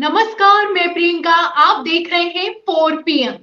नमस्कार, मैं प्रियंका। आप देख रहे हैं 4 PM।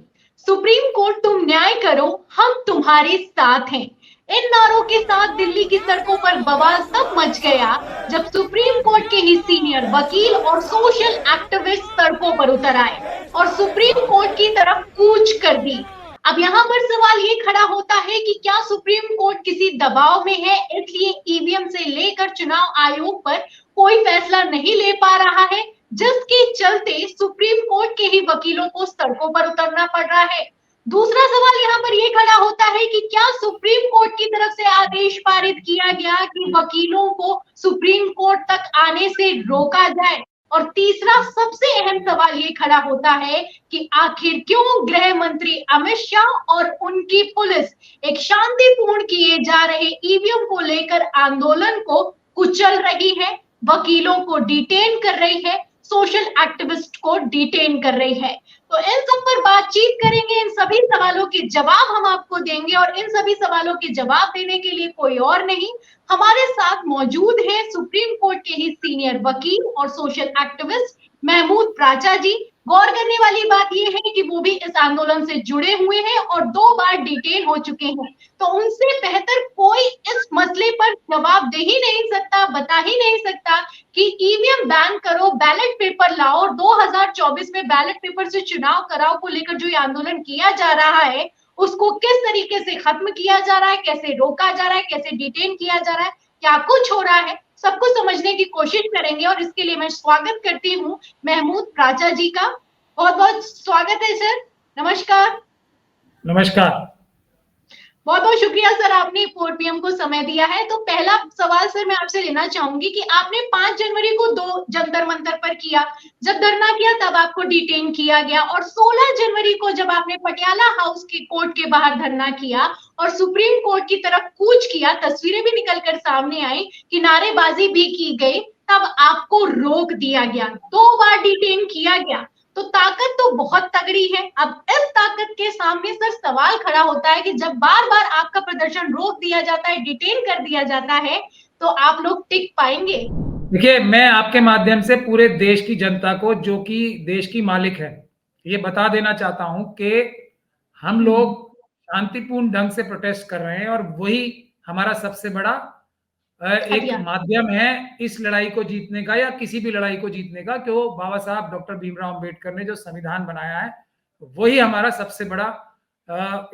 सुप्रीम कोर्ट तुम न्याय करो, हम तुम्हारे साथ हैं। इन नारों के साथ दिल्ली की सड़कों पर बवाल तब मच गया जब सुप्रीम कोर्ट के ही सीनियर वकील और सोशल एक्टिविस्ट सड़कों पर उतर आए और सुप्रीम कोर्ट की तरफ कूच कर दी। अब यहाँ पर सवाल ये खड़ा होता है कि क्या सुप्रीम कोर्ट किसी दबाव में है, इसलिए ईवीएम से लेकर चुनाव आयोग पर कोई फैसला नहीं ले पा रहा है, जिसके चलते सुप्रीम कोर्ट के ही वकीलों को सड़कों पर उतरना पड़ रहा है। दूसरा सवाल यहाँ पर यह खड़ा होता है कि क्या सुप्रीम कोर्ट की तरफ से आदेश पारित किया गया कि वकीलों को सुप्रीम कोर्ट तक आने से रोका जाए। और तीसरा सबसे अहम सवाल ये खड़ा होता है कि आखिर क्यों गृह मंत्री अमित शाह और उनकी पुलिस एक शांतिपूर्ण किए जा रहे ईवीएम को लेकर आंदोलन को कुचल रही है, वकीलों को डिटेन कर रही है, सोशल एक्टिविस्ट को डिटेन कर रही है। तो इन सब पर बातचीत करेंगे, इन सभी सवालों के जवाब हम आपको देंगे और इन सभी सवालों के जवाब देने के लिए कोई और नहीं, हमारे साथ मौजूद है सुप्रीम कोर्ट के ही सीनियर वकील और सोशल एक्टिविस्ट महमूद प्राचा जी। गौर करने वाली बात यह है कि वो भी इस आंदोलन से जुड़े हुए हैं और 2 बार डिटेन हो चुके हैं, तो उनसे बेहतर कोई इस मसले पर जवाब दे ही नहीं सकता, बता ही नहीं सकता कि ईवीएम बैन करो, बैलेट पेपर लाओ और 2024 में बैलेट पेपर से चुनाव कराओ को लेकर जो ये आंदोलन किया जा रहा है उसको किस तरीके से खत्म किया जा रहा है, कैसे रोका जा रहा है, कैसे डिटेन किया जा रहा है, क्या कुछ हो रहा है, सब कुछ समझने की कोशिश करेंगे। और इसके लिए मैं स्वागत करती हूँ महमूद प्राचा जी का। बहुत बहुत स्वागत है सर। नमस्कार। नमस्कार। बहुत बहुत शुक्रिया सर, आपने 4 PM को समय दिया है। तो पहला सवाल सर मैं आपसे लेना चाहूंगी कि आपने 5 जनवरी को 2 जंतर मंतर पर किया, जब धरना किया तब आपको डिटेन किया गया और 16 जनवरी को जब आपने पटियाला हाउस के कोर्ट के बाहर धरना किया और सुप्रीम कोर्ट की तरफ कूच किया, तस्वीरें भी निकलकर सामने आई कि नारेबाजी भी की गई, तब आपको रोक दिया गया, 2 बार डिटेन किया गया। तो ताकत तो बहुत तगड़ी है। अब इस ताकत के सामने सर सवाल खड़ा होता है कि जब बार बार आपका प्रदर्शन रोक दिया जाता है, डिटेन कर दिया जाता है, तो आप लोग टिक पाएंगे? देखिए, मैं आपके माध्यम से पूरे देश की जनता को, जो कि देश की मालिक है, ये बता देना चाहता हूं कि हम लोग शांतिपूर्ण ढंग से प्रोटेस्ट कर रहे हैं और वही हमारा सबसे बड़ा एक माध्यम है इस लड़ाई को जीतने का या किसी भी लड़ाई को जीतने का, कि वो बाबा साहब डॉक्टर भीमराव अंबेडकर ने जो संविधान बनाया है वही हमारा सबसे बड़ा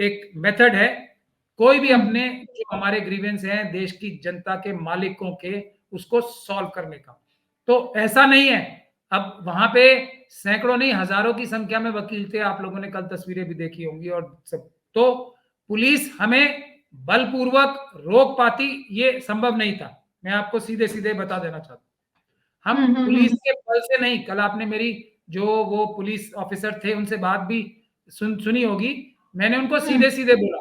एक मेथड है। कोई भी अपने जो हमारे ग्रीवेंस हैं देश की जनता के मालिकों के, उसको सॉल्व करने का। तो ऐसा नहीं है, अब वहां पे सैकड़ों नहीं हजारों की संख्या में वकील थे, आप लोगों ने कल तस्वीरें भी देखी होंगी और सब। तो पुलिस हमें बलपूर्वक रोक पाती, ये संभव नहीं था। मैं आपको सीधे सीधे बता देना चाहता हूं, हम पुलिस के बल से नहीं। कल आपने मेरी जो वो पुलिस ऑफिसर थे उनसे बात भी सुनी होगी। मैंने उनको सीधे सीधे बोला,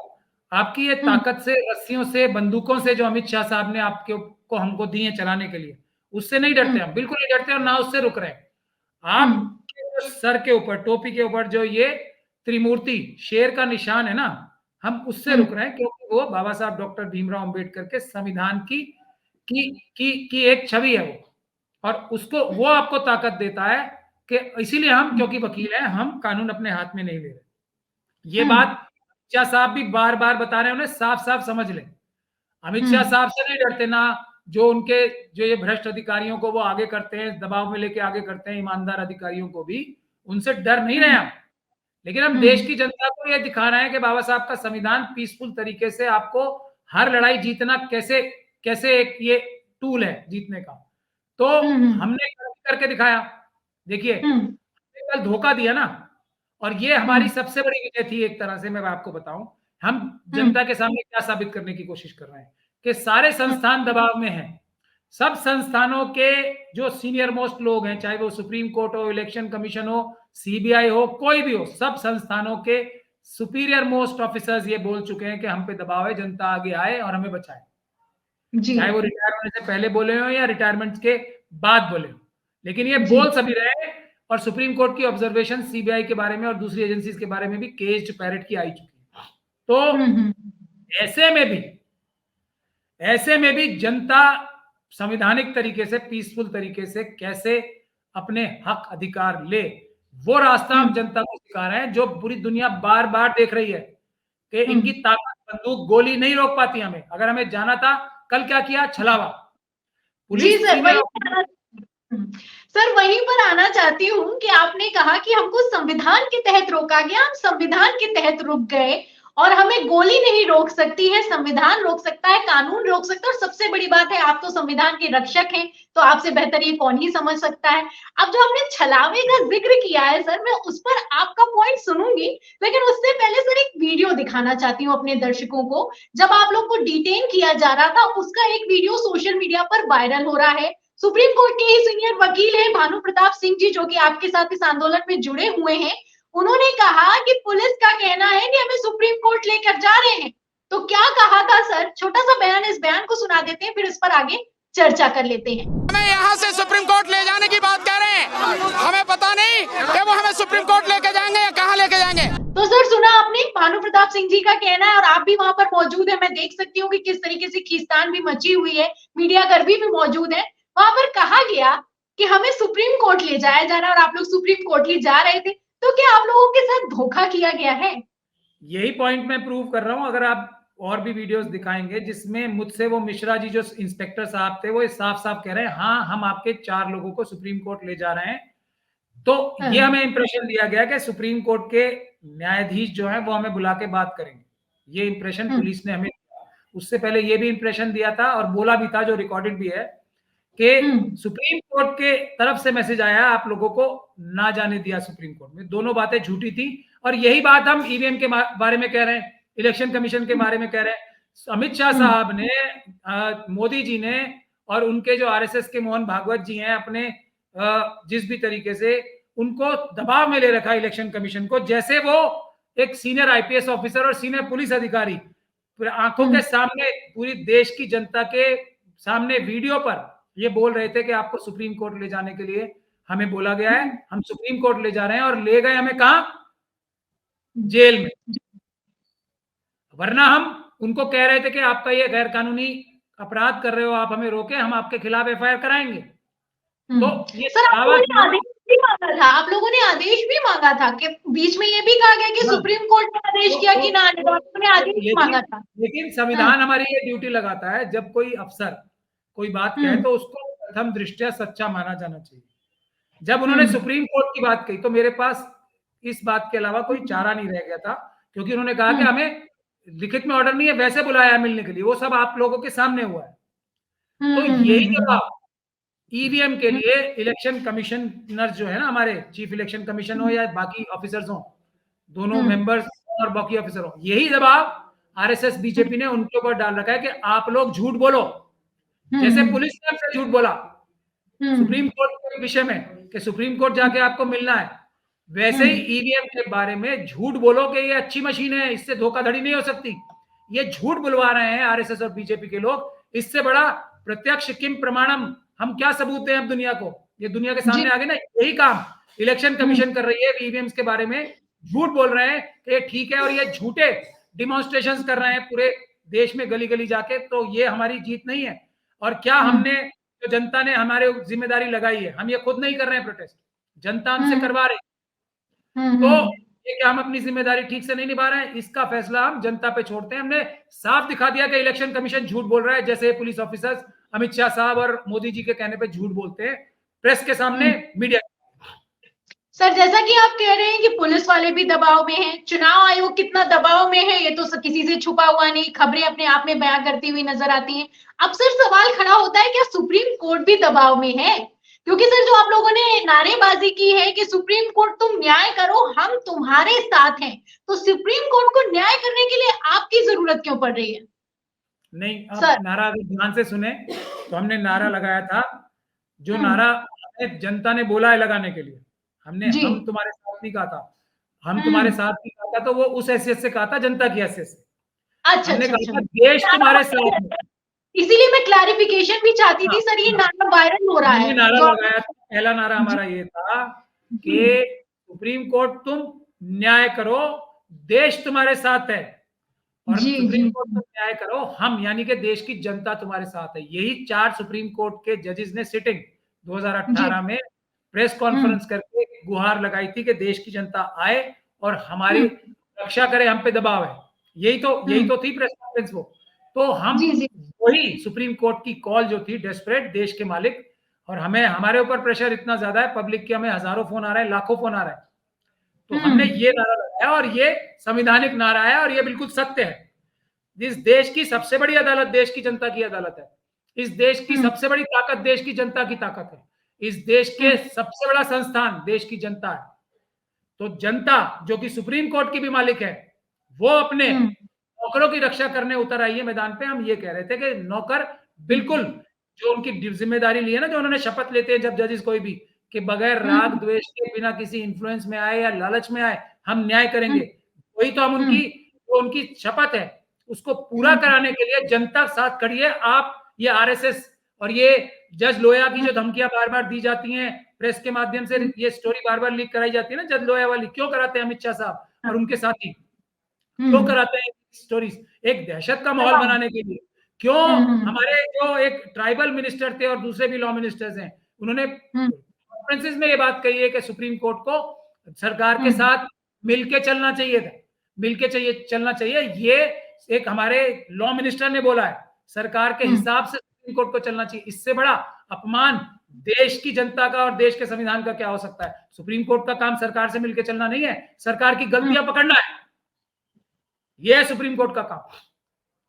आपकी ये ताकत से, रस्सियों से, बंदूकों से जो अमित शाह साहब ने आपके को हमको दी है चलाने के लिए, उससे नहीं डरते हम, बिल्कुल नहीं डरते और ना उससे रुक रहे हैं। आपके सर के ऊपर, टोपी के ऊपर जो ये त्रिमूर्ति शेर का निशान है ना, हम उससे रुक रहे हैं, क्योंकि वो बाबा साहब डॉक्टर भीमराव अंबेडकर के संविधान की एक छवि है वो, और उसको वो आपको ताकत देता है कि इसीलिए हम, क्योंकि वकील हैं, हम कानून अपने हाथ में नहीं ले रहे। ये बात अमित शाह साहब भी बार बार बता रहे हैं, उन्हें साफ साफ समझ लें। अमित शाह साहब से नहीं डरते, ना जो उनके जो ये भ्रष्ट अधिकारियों को वो आगे करते हैं, दबाव में लेके आगे करते हैं, ईमानदार अधिकारियों को भी उनसे डर नहीं रहे हम। लेकिन हम देश की जनता को ये दिखा रहे हैं कि बाबा साहब का संविधान पीसफुल तरीके से आपको हर लड़ाई जीतना कैसे कैसे एक ये टूल है जीतने का। तो हमने करके दिखाया। देखिए, कल धोखा दिया ना, और ये हमारी सबसे बड़ी विजय थी एक तरह से। मैं आपको बताऊं, हम जनता के सामने क्या साबित करने की कोशिश कर रहे हैं कि सारे संस्थान दबाव में हैं। सब संस्थानों के जो सीनियर मोस्ट लोग हैं, चाहे वो सुप्रीम कोर्ट हो, इलेक्शन कमीशन हो, सीबीआई हो, कोई भी हो, सब संस्थानों के सुपीरियर मोस्ट ऑफिसर्स ये बोल चुके हैं कि हम पे दबाव है, जनता आगे आए और हमें बचाए। चाहे वो रिटायर होने से पहले बोले हो या रिटायरमेंट के बाद बोले हो, लेकिन ये बोल सभी रहे। और सुप्रीम कोर्ट की ऑब्जर्वेशन सीबीआई के बारे में और दूसरी एजेंसीज के बारे में भी केज्ड पैरेट की आई चुकी है। तो ऐसे में भी जनता संवैधानिक तरीके से, पीसफुल तरीके से कैसे अपने हक अधिकार ले, वो रास्ता हम जनता को सिखा रहे हैं, जो पूरी दुनिया बार बार देख रही है कि इनकी ताकत, बंदूक, गोली नहीं रोक पाती हमें। अगर हमें जाना था, कल क्या किया, छलावा। जी पुलिस सर, सीनियर सर वहीं पर आना चाहती हूँ कि आपने कहा कि हमको संविधान के तहत रोका गया, हम संविधान के तहत रुक गए और हमें गोली नहीं रोक सकती है, संविधान रोक सकता है, कानून रोक सकता है। और सबसे बड़ी बात है, आप तो संविधान के रक्षक हैं, तो आपसे बेहतर ये कौन ही समझ सकता है। अब जो आपने छलावे का जिक्र किया है सर, मैं उस पर आपका पॉइंट सुनूंगी, लेकिन उससे पहले सर एक वीडियो दिखाना चाहती हूँ अपने दर्शकों को। जब आप लोग को डिटेन किया जा रहा था, उसका एक वीडियो सोशल मीडिया पर वायरल हो रहा है। सुप्रीम कोर्ट के ही सीनियर वकील हैं भानु प्रताप सिंह जी, जो कि आपके साथ इस आंदोलन में जुड़े हुए हैं। उन्होंने कहा कि पुलिस का कहना है कि हमें सुप्रीम कोर्ट लेकर जा रहे हैं। तो क्या कहा था सर, छोटा सा बयान, इस बयान को सुना देते हैं, फिर इस पर आगे चर्चा कर लेते हैं। हमें यहाँ से सुप्रीम कोर्ट ले जाने की बात कह रहे हैं, हमें पता नहीं कि वो हमें सुप्रीम कोर्ट लेके जाएंगे या कहाँ लेके जाएंगे। तो सर सुना आपने, भानु प्रताप सिंह जी का कहना है, और आप भी वहां पर मौजूद है। मैं देख सकती हूँ कि किस तरीके से खींचतान भी मची हुई है, मीडियाकर्मी भी मौजूद है। वहां पर कहा गया कि हमें सुप्रीम कोर्ट ले जाया जा रहा है और आप लोग सुप्रीम कोर्ट ही जा रहे थे। तो क्या आप लोगों के साथ धोखा किया गया है? यही पॉइंट मैं प्रूव कर रहा हूं। अगर आप और भी वीडियोस दिखाएंगे जिसमें मुझसे वो मिश्रा जी जो इंस्पेक्टर साहब थे, वो साफ साफ कह रहे हैं, हाँ हम आपके 4 लोगों को सुप्रीम कोर्ट ले जा रहे हैं। तो ये हमें इंप्रेशन दिया गया कि सुप्रीम कोर्ट के न्यायाधीश जो है वो हमें बुला के बात करेंगे। ये इंप्रेशन पुलिस ने हमें दिया। उससे पहले ये भी इंप्रेशन दिया था और बोला भी था, जो रिकॉर्डेड भी है, कि सुप्रीम कोर्ट के तरफ से मैसेज आया, आप लोगों को ना जाने दिया सुप्रीम कोर्ट में। दोनों बातें झूठी थी। और यही बात हम ईवीएम के बारे में कह रहे हैं, इलेक्शन कमीशन के बारे में कह रहे हैं। अमित शाह साहब ने, मोदी जी ने, और उनके जो आरएसएस के मोहन भागवत जी हैं, अपने जिस भी तरीके से उनको दबाव में ले रखा इलेक्शन कमीशन को, जैसे वो एक सीनियर आईपीएस ऑफिसर और सीनियर पुलिस अधिकारी आंखों के सामने पूरी देश की जनता के सामने वीडियो पर ये बोल रहे थे कि आपको सुप्रीम कोर्ट ले जाने के लिए हमें बोला गया है, हम सुप्रीम कोर्ट ले जा रहे हैं। और ले गए हमें कहां? जेल में। वरना हम उनको कह रहे थे कि आपका ये गैर कानूनी अपराध कर रहे हो, आप हमें रोके, हम आपके खिलाफ एफआईआर कराएंगे। तो ये सर आप लोगों ने आदेश भी मांगा था, आप लोगों ने आदेश भी मांगा था कि बीच में ये भी कहा गया कि सुप्रीम कोर्ट ने आदेश किया कि ना आने दो, आपने आदेश मांगा था। लेकिन संविधान हमारी ये ड्यूटी लगाता है, जब कोई अफसर कोई बात कहे तो उसको प्रथम दृष्टया सच्चा माना जाना चाहिए। जब उन्होंने सुप्रीम कोर्ट की बात कही तो मेरे पास इस बात के अलावा कोई चारा नहीं रह गया था, क्योंकि उन्होंने कहा कि हमें लिखित में ऑर्डर नहीं है, वैसे बुलाया है मिलने के लिए, वो सब आप लोगों के सामने हुआ है। तो यही जवाब ईवीएम के लिए इलेक्शन कमिश्नर जो है ना, हमारे चीफ इलेक्शन कमीशन हो या बाकी ऑफिसर्स हो, दोनों मेंबर्स और बाकी ऑफिसर हो, यही जवाब आरएसएस बीजेपी ने उनके ऊपर डाल रखा है कि आप लोग झूठ बोलो। जैसे पुलिस ने हमसे झूठ बोला सुप्रीम कोर्ट के विषय में कि सुप्रीम कोर्ट जाके आपको मिलना है, वैसे ही ईवीएम के बारे में झूठ बोलो कि ये अच्छी मशीन है, इससे धोखाधड़ी नहीं हो सकती। ये झूठ बुलवा रहे हैं आरएसएस और बीजेपी के लोग। इससे बड़ा प्रत्यक्ष किम प्रमाणम, हम क्या सबूत दें अब दुनिया को? ये दुनिया के सामने आ गए ना। यही काम इलेक्शन कमीशन कर रही है, ईवीएम्स के बारे में झूठ बोल रहे हैं कि ठीक है, और ये झूठे डिमॉन्स्ट्रेशंस कर रहे हैं पूरे देश में गली गली जाके। तो ये हमारी जीत नहीं है। और क्या हमने, जो जनता ने हमारे जिम्मेदारी लगाई है, हम ये खुद नहीं कर रहे हैं प्रोटेस्ट, जनता हमसे करवा रही। तो ये क्या हम अपनी जिम्मेदारी ठीक से नहीं निभा रहे हैं? इसका फैसला हम जनता पे छोड़ते हैं। हमने साफ दिखा दिया कि इलेक्शन कमीशन झूठ बोल रहा है, जैसे पुलिस ऑफिसर्स अमित शाह साहब और मोदी जी के कहने पे झूठ बोलते हैं प्रेस के सामने, मीडिया। सर जैसा कि आप कह रहे हैं कि पुलिस वाले भी दबाव में हैं, चुनाव आयोग कितना दबाव में है ये तो किसी से छुपा हुआ नहीं, खबरें अपने आप में बयां करती हुई नजर आती हैं। अब सर सवाल खड़ा होता है, क्या सुप्रीम कोर्ट भी दबाव में है? क्योंकि सर जो आप लोगों ने नारेबाजी की है कि सुप्रीम कोर्ट तुम न्याय करो, हम तुम्हारे साथ हैं, तो सुप्रीम कोर्ट को न्याय करने के लिए आपकी जरूरत क्यों पड़ रही है? नहीं, आप नारा अगर ध्यान से सुने तो हमने नारा लगाया था, जो नारा जनता ने बोला है लगाने के लिए। हमने हम तुम्हारे साथ नहीं कहा था, हम तुम्हारे साथ नहीं कहा था, तो वो उस हैसियत से कहा था, जनता की हैसियत से। अच्छा, हमने कहा था देश तुम्हारे साथ है। इसीलिए मैं क्लैरिफिकेशन भी चाहती थी सर, ये नारा वायरल हो रहा है। नारा लगाया था, पहला नारा हमारा ये था कि सुप्रीम कोर्ट तुम न्याय करो, देश तुम्हारे साथ है, और सुप्रीम कोर्ट तुम न्याय करो, हम यानी कि देश की जनता तुम्हारे साथ है। यही 4 सुप्रीम कोर्ट के जजेस ने सिटिंग 2018 में प्रेस कॉन्फ्रेंस करके गुहार लगाई थी कि देश की जनता आए और हमारी रक्षा करे, हम पे दबाव है। यही तो थी प्रेस कॉन्फ्रेंस वो। तो हम जी जी वही सुप्रीम कोर्ट की कॉल जो थी डेस्परेट, देश के मालिक, और हमें हमारे ऊपर प्रेशर इतना ज्यादा है पब्लिक के, हमें हजारों फोन आ रहे हैं, लाखों फोन आ रहे हैं, तो हमने ये नारा लगाया और ये संवैधानिक नारा है और ये बिल्कुल सत्य है। इस देश की सबसे बड़ी अदालत देश की जनता की अदालत है। इस देश की सबसे बड़ी ताकत देश की जनता की ताकत है। इस देश के सबसे बड़ा संस्थान देश की जनता है। तो जनता जो कि सुप्रीम कोर्ट की भी मालिक है, वो अपने नौकरों की रक्षा करने उतर आई है मैदान पे। हम ये कह रहे थे कि नौकर बिल्कुल जो उनकी जिम्मेदारी ली है ना, जो उन्होंने शपथ लेते हैं जब जजेस कोई भी, कि बगैर राग द्वेष के, बिना किसी इन्फ्लुएंस में आए या लालच में आए हम न्याय करेंगे, वही तो हम उनकी शपथ है उसको पूरा कराने के लिए जनता साथ खड़ी है। आप ये आरएसएस और ये जज लोया की जो धमकियां बार बार दी जाती हैं प्रेस के माध्यम से, ये स्टोरी बार बार लीक कराई जाती है ना जज लोया वाली, क्यों कराते हैं अमित शाह साहब और उनके साथी, क्यों कराते हैं स्टोरीज? एक दहशत का माहौल बनाने के लिए। क्यों? हमारे जो एक ट्राइबल मिनिस्टर थे और दूसरे भी लॉ मिनिस्टर्स हैं, उन्होंने कॉन्फ्रेंसेस में ये बात कही है कि सुप्रीम कोर्ट को सरकार के साथ मिलके चलना चाहिए था, चलना चाहिए। ये एक हमारे लॉ मिनिस्टर ने बोला है, सरकार के हिसाब से सुप्रीम कोर्ट को चलना चाहिए। इससे बड़ा अपमान देश की जनता का और देश के संविधान का क्या हो सकता है? सुप्रीम कोर्ट का काम सरकार से मिलकर चलना नहीं है, सरकार की गलतियां पकड़ना है। यह है सुप्रीम कोर्ट का काम।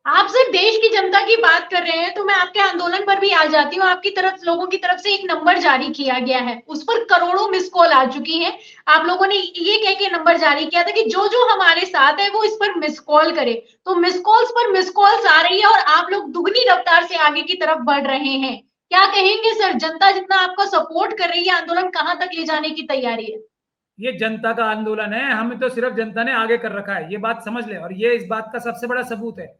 आप सिर्फ देश की जनता की बात कर रहे हैं तो मैं आपके आंदोलन पर भी आ जाती हूँ। आपकी तरफ, लोगों की तरफ से एक नंबर जारी किया गया है, उस पर करोड़ों मिस कॉल आ चुकी हैं। आप लोगों ने ये कह के नंबर जारी किया था कि जो जो हमारे साथ है वो इस पर मिस कॉल करे। तो मिस कॉल्स पर मिस कॉल्स आ रही है और आप लोग दुगनी रफ्तार से आगे की तरफ बढ़ रहे हैं। क्या कहेंगे सर, जनता जितना आपका सपोर्ट कर रही है, आंदोलन कहाँ तक ले जाने की तैयारी है? ये जनता का आंदोलन है, हमें तो सिर्फ जनता ने आगे कर रखा है, ये बात समझ ले। और ये इस बात का सबसे बड़ा सबूत है,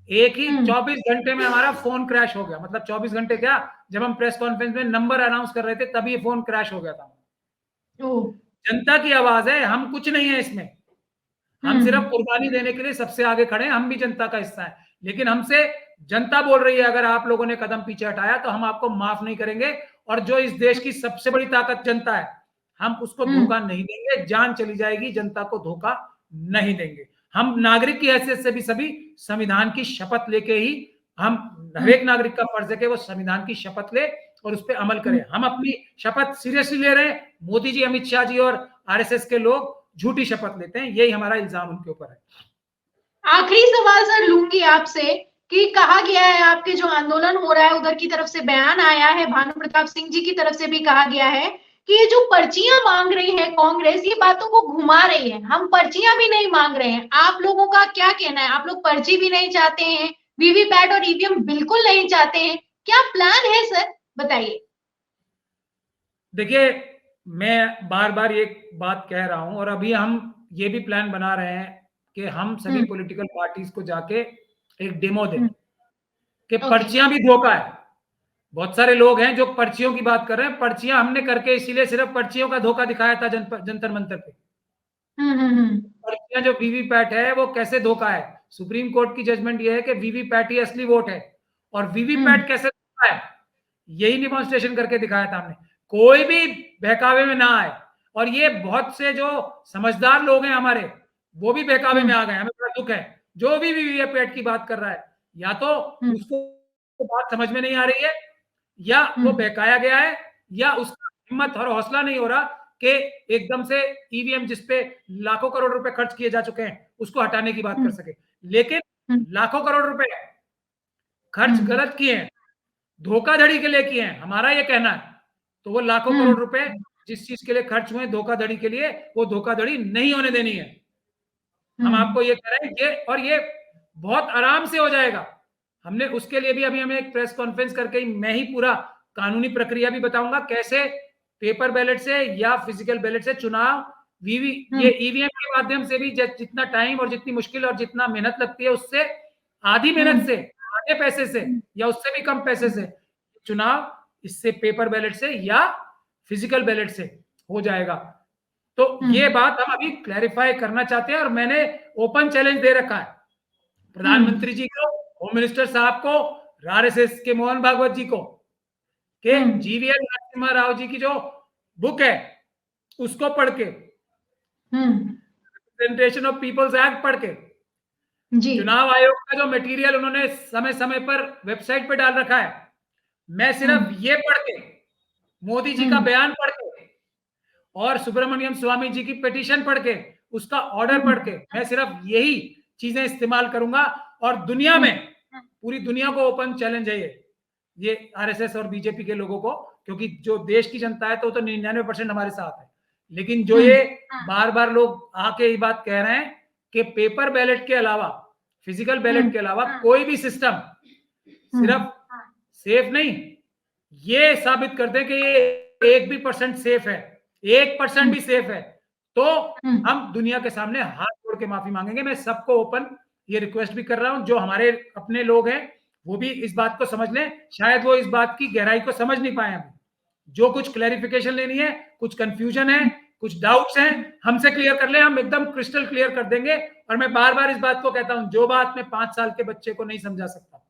एक ही 24 घंटे में हमारा फोन क्रैश हो गया। मतलब 24 घंटे क्या, जब हम प्रेस कॉन्फ्रेंस में नंबर अनाउंस कर रहे थे तभी ये फोन क्रैश हो गया था। जनता की आवाज है, हम कुछ नहीं है इसमें, हम सिर्फ कुर्बानी देने के लिए सबसे आगे खड़े हैं, हम भी जनता का हिस्सा है। लेकिन हमसे जनता बोल रही है अगर आप लोगों ने कदम पीछे हटाया तो हम आपको माफ नहीं करेंगे। और जो इस देश की सबसे बड़ी ताकत जनता है, हम उसको धोखा नहीं देंगे। जान चली जाएगी, जनता को धोखा नहीं देंगे। हम नागरिक की हैसियत से भी सभी संविधान की शपथ लेके ही, हम हर एक नागरिक का फर्ज है कि वो संविधान की शपथ ले और उस पर अमल करें। हम अपनी शपथ सीरियसली ले रहे हैं। मोदी जी, अमित शाह जी और आरएसएस के लोग झूठी शपथ लेते हैं, यही हमारा इल्जाम उनके ऊपर है। आखिरी सवाल सर लूंगी आपसे कि कहा गया है, आपके जो आंदोलन हो रहा है उधर की तरफ से बयान आया है, भानु प्रताप सिंह जी की तरफ से भी कहा गया है कि ये जो पर्चियां मांग रही है कांग्रेस, ये बातों को घुमा रही है, हम पर्चियां भी नहीं मांग रहे हैं। आप लोगों का क्या कहना है? आप लोग पर्ची भी नहीं चाहते हैं, वीवीपैट और ईवीएम बिल्कुल नहीं चाहते हैं, क्या प्लान है सर, बताइए। देखिए, मैं बार बार ये बात कह रहा हूं और अभी हम ये भी प्लान बना रहे हैं कि हम सभी पॉलिटिकल पार्टीज को जाके एक डेमो दें कि पर्चियां भी धोखा है। बहुत सारे लोग हैं जो पर्चियों की बात कर रहे हैं, पर्चियां हमने करके इसीलिए सिर्फ पर्चियों का धोखा दिखाया था जंतर मंतर पे। पर्चियां जो वीवीपैट है वो कैसे धोखा है? सुप्रीम कोर्ट की जजमेंट ये है कि वीवीपैट ही असली वोट है और वीवीपैट कैसे धोखा है, यही डेमोन्स्ट्रेशन करके दिखाया था हमने। कोई भी बहकावे में ना आए। और ये बहुत से जो समझदार लोग हैं हमारे, वो भी बहकावे में आ गए। हमें बड़ा दुख है। जो भी वीवीपैट की बात कर रहा है, या तो उसको बात समझ में नहीं आ रही है, या वो बहकाया गया है, या उसका हिम्मत और हौसला नहीं हो रहा कि एकदम से ईवीएम जिसपे लाखों करोड़ रुपए खर्च किए जा चुके हैं उसको हटाने की बात कर सके। लेकिन लाखों करोड़ रुपए खर्च गलत किए हैं, धोखाधड़ी के लिए किए हैं, हमारा ये कहना है। तो वो लाखों करोड़ रुपए जिस चीज के लिए खर्च हुए धोखाधड़ी के लिए, वो धोखाधड़ी नहीं होने देनी है। हम आपको ये कह रहे हैं ये, और ये बहुत आराम से हो जाएगा। हमने उसके लिए भी अभी हमें एक प्रेस कॉन्फ्रेंस करके मैं ही पूरा कानूनी प्रक्रिया भी बताऊंगा, कैसे पेपर बैलेट से या फिजिकल बैलेट से चुनाव ये ईवीएम के माध्यम से भी जितना टाइम और जितनी मुश्किल और जितना मेहनत लगती है, उससे आधी मेहनत से, आधे पैसे से या उससे भी कम पैसे से चुनाव इससे पेपर बैलेट से या फिजिकल बैलेट से हो जाएगा। तो ये बात हम अभी क्लैरिफाई करना चाहते हैं और मैंने ओपन चैलेंज दे रखा है प्रधानमंत्री जी को, होम मिनिस्टर साहब को, आरएसएस के मोहन भागवत जी को, कि जीवीएल नरसिम्हा राव जी की जो बुक है, उसको पढ़ के, रिप्रेजेंटेशन ऑफ पीपल्स एक्ट पढ़ के, जी चुनाव आयोग का जो मटेरियल उन्होंने समय समय पर वेबसाइट पे डाल रखा है, मैं सिर्फ ये पढ़ के, मोदी जी का बयान पढ़ के और सुब्रमण्यम स्वामी जी की पिटीशन पढ़ के, उसका ऑर्डर पढ़ के, मैं सिर्फ यही चीजें इस्तेमाल करूंगा। और दुनिया में, पूरी दुनिया को ओपन चैलेंज है ये आरएसएस और बीजेपी के लोगों को, क्योंकि जो देश की जनता है तो 99% हमारे साथ है। लेकिन जो ये बार बार लोग आके ये बात कह रहे हैं कि पेपर बैलेट के अलावा, फिजिकल बैलेट के अलावा कोई भी सिस्टम सिर्फ सेफ नहीं, ये साबित कर दे कि ये 1% सेफ है, 1% भी सेफ है, तो हम दुनिया के सामने हाथ जोड़ के माफी मांगेंगे। मैं सबको ओपन ये रिक्वेस्ट भी कर रहा हूं, जो हमारे अपने लोग हैं वो भी इस बात को समझ लें। शायद वो इस बात की गहराई को समझ नहीं पाए अभी, जो कुछ क्लैरिफिकेशन लेनी है, कुछ कंफ्यूजन है, कुछ डाउट्स हैं, हमसे क्लियर कर ले, हम एकदम क्रिस्टल क्लियर कर देंगे। और मैं बार बार इस बात को कहता हूं, जो बात मैं 5 साल के बच्चे को नहीं समझा सकता,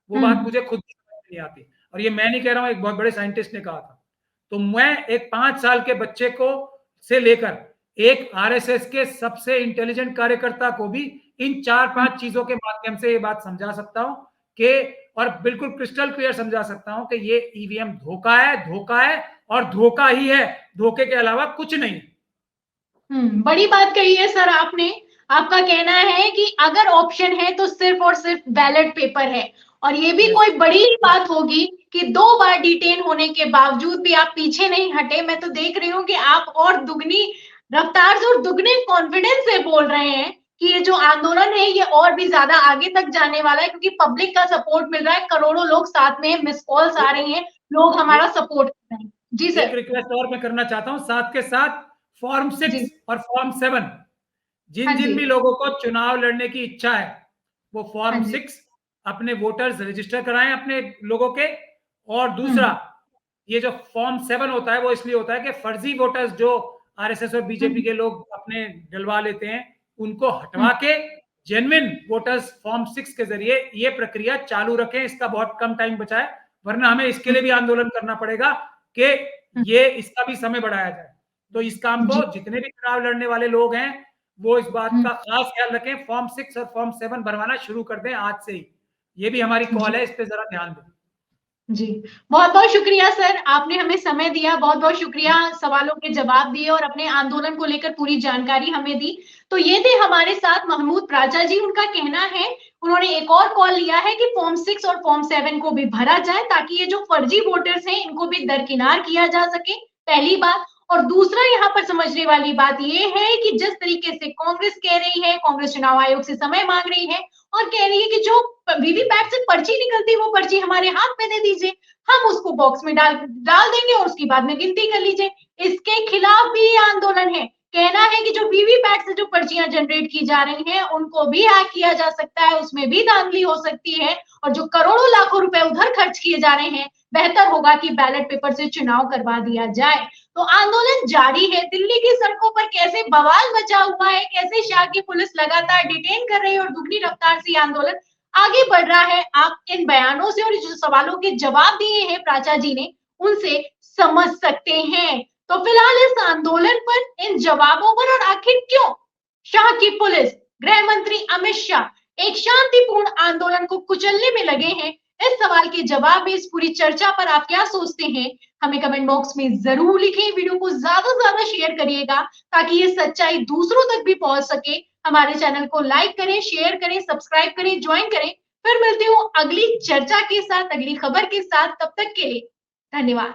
वो बात मुझे खुद नहीं आती। और ये मैं नहीं कह रहा हूं, एक बहुत बड़े साइंटिस्ट ने कहा था। तो मैं एक 5 साल के बच्चे को से लेकर एक आरएसएस के सबसे इंटेलिजेंट कार्यकर्ता को भी इन 4-5 चीजों के माध्यम से ये बात समझा सकता हूं कि, और बिल्कुल क्रिस्टल क्लियर समझा सकता हूं कि ये ईवीएम धोखा है और धोखा ही है, धोखे के अलावा कुछ नहीं। बड़ी बात कही है सर आपने। आपका कहना है कि अगर ऑप्शन है तो सिर्फ और सिर्फ बैलेट पेपर है, और ये भी कोई बड़ी बात होगी कि 2 बार डिटेन होने के बावजूद भी आप पीछे नहीं हटे। मैं तो देख रही हूँ कि आप और दुगनी रफ्तार से और दुगने कॉन्फिडेंस से बोल रहे हैं कि ये जो आंदोलन है ये और भी ज्यादा आगे तक जाने वाला है, क्योंकि पब्लिक का सपोर्ट मिल रहा है, करोड़ों लोग साथ में, मिस कॉल्स आ रही हैं, लोग हमारा सपोर्ट कर रहे हैं। जी सर। एक रिक्वेस्ट और मैं करना चाहता हूं, साथ के साथ फॉर्म 6 और फॉर्म 7, जिन भी लोगों को चुनाव लड़ने की इच्छा है, वो फॉर्म 6 अपने वोटर्स रजिस्टर कराएं अपने लोगों के। और दूसरा, ये जो फॉर्म 7 होता है वो इसलिए होता है कि फर्जी वोटर्स जो आरएसएस और बीजेपी के लोग अपने डलवा लेते हैं, उनको हटवा के जेन्युइन वोटर्स फॉर्म 6 के जरिए ये प्रक्रिया चालू रखें। इसका बहुत कम टाइम बचा है, वरना हमें इसके लिए भी आंदोलन करना पड़ेगा कि ये इसका भी समय बढ़ाया जाए। तो इस काम को जितने भी चुनाव लड़ने वाले लोग हैं वो इस बात का खास ख्याल रखें, फॉर्म 6 और फॉर्म 7 भरवाना शुरू कर दें आज से ही। ये भी हमारी कॉल है, इस पे जरा ध्यान दें। जी, बहुत बहुत शुक्रिया सर, आपने हमें समय दिया, बहुत बहुत शुक्रिया, सवालों के जवाब दिए और अपने आंदोलन को लेकर पूरी जानकारी हमें दी। तो ये थे हमारे साथ महमूद प्राचा जी। उनका कहना है, उन्होंने एक और कॉल लिया है कि फॉर्म 6 और फॉर्म 7 को भी भरा जाए, ताकि ये जो फर्जी वोटर्स हैं इनको भी दरकिनार किया जा सके, पहली बात। और दूसरा यहाँ पर समझने वाली बात ये है कि जिस तरीके से कांग्रेस कह रही है, कांग्रेस चुनाव आयोग से समय मांग रही है और कह रही है कि जो वीवीपैट से पर्ची निकलती है वो पर्ची हमारे हाथ में दे दीजिए, हम उसको बॉक्स में डाल देंगे और उसकी बाद में गिनती कर लीजिए, इसके खिलाफ भी आंदोलन है। कहना है कि जो वीवीपैट से जो पर्चियां जनरेट की जा रही हैं उनको भी हैक किया जा सकता है, उसमें भी धांधली हो सकती है, और जो करोड़ों लाखों रुपए उधर खर्च किए जा रहे हैं, बेहतर होगा कि बैलेट पेपर से चुनाव करवा दिया जाए। तो आंदोलन जारी है। दिल्ली की सड़कों पर कैसे बवाल मचा हुआ है, कैसे शाह की पुलिस लगातार डिटेन कर रही है और दुगनी रफ्तार से आंदोलन आगे बढ़ रहा है, आप इन बयानों से और जो सवालों के जवाब दिए हैं प्राचा जी ने, उनसे समझ सकते हैं। तो फिलहाल इस आंदोलन पर, इन जवाबों पर, और आखिर क्यों शाह की पुलिस, गृह मंत्री अमित शाह एक शांतिपूर्ण आंदोलन को कुचलने में लगे हैं, इस सवाल के जवाब में, इस पूरी चर्चा पर आप क्या सोचते हैं, हमें कमेंट बॉक्स में जरूर लिखें। वीडियो को ज्यादा से ज्यादा शेयर करिएगा ताकि ये सच्चाई दूसरों तक भी पहुंच सके। हमारे चैनल को लाइक करें, शेयर करें, सब्सक्राइब करें, ज्वाइन करें। फिर मिलती हूँ अगली चर्चा के साथ, अगली खबर के साथ। तब तक के लिए धन्यवाद।